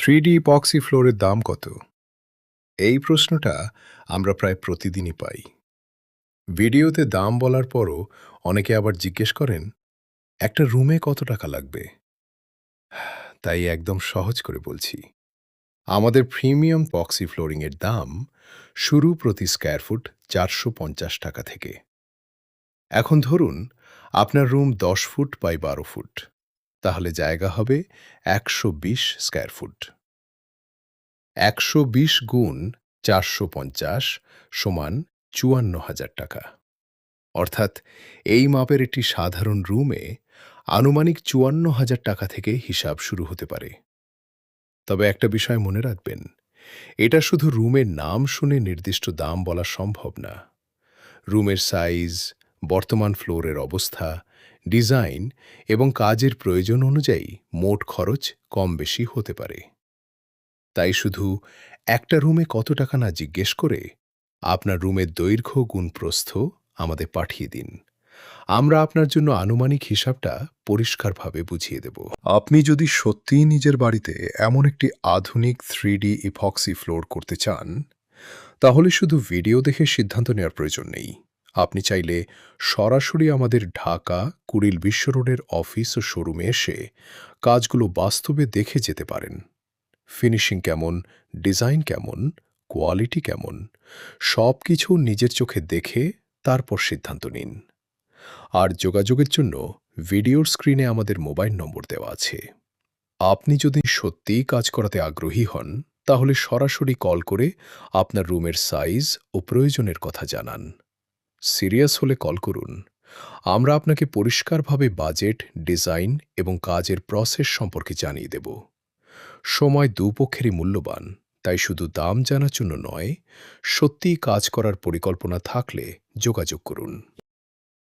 3D epoxy ফ্লোরের দাম কত? এই প্রশ্নটা আমরা প্রায় প্রতিদিনই পাই। ভিডিওতে দাম বলার পরও অনেকে আবার জিজ্ঞেস করেন, একটা রুমে কত টাকা লাগবে? তাই একদম সহজ করে বলছি। আমাদের প্রিমিয়াম পক্সি ফ্লোরিংয়ের দাম শুরু প্রতি স্কয়ার ফুট ৳450 থেকে। এখন ধরুন আপনার রুম 10 ফুট বাই 12 ফুট। তাহলে জায়গা হবে 120 স্কয়ার ফুট। ১২০ গুণ ৪৫০ সমান ৳৫৪,০০০। অর্থাৎ এই মাপের একটি সাধারণ রুমে আনুমানিক ৳৫৪,০০০ থেকে হিসাব শুরু হতে পারে। তবে একটা বিষয় মনে রাখবেন, এটা শুধু রুমের নাম শুনে নির্দিষ্ট দাম বলা সম্ভব না। রুমের সাইজ, বর্তমান ফ্লোরের অবস্থা, ডিজাইন এবং কাজের প্রয়োজন অনুযায়ী মোট খরচ কম বেশি হতে পারে। তাই শুধু একটা রুমে কত টাকা না জিজ্ঞেস করে আপনার রুমের দৈর্ঘ্য গুণ প্রস্থ আমাদের পাঠিয়ে দিন। আমরা আপনার জন্য আনুমানিক হিসাবটা পরিষ্কারভাবে বুঝিয়ে দেব। আপনি যদি সত্যিই নিজের বাড়িতে এমন একটি আধুনিক 3D ইপক্সি ফ্লোর করতে চান, তাহলে শুধু ভিডিও দেখে সিদ্ধান্ত নেওয়ার প্রয়োজন নেই। আপনি চাইলে সরাসরি আমাদের ঢাকা কুড়িল বিশ্ব রোডের অফিস ও শোরুমে এসে কাজগুলো বাস্তবে দেখে যেতে পারেন। ফিনিশিং কেমন, ডিজাইন কেমন, কোয়ালিটি কেমন, সবকিছু নিজের চোখে দেখে তারপর সিদ্ধান্ত নিন। আর যোগাযোগের জন্য ভিডিওর স্ক্রিনে আমাদের মোবাইল নম্বর দেওয়া আছে। আপনি যদি সত্যিই কাজ করাতে আগ্রহী হন, তাহলে সরাসরি কল করে আপনার রুমের সাইজ ও প্রয়োজনের কথা জানান। সিরিয়াস হলে কল করুন। আমরা আপনাকে পরিষ্কারভাবে বাজেট, ডিজাইন এবং কাজের প্রসেস সম্পর্কে জানিয়ে দেব। সময় দুপক্ষেরই মূল্যবান, তাই শুধু দাম জানার জন্য নয়, সত্যিই কাজ করার পরিকল্পনা থাকলে যোগাযোগ করুন।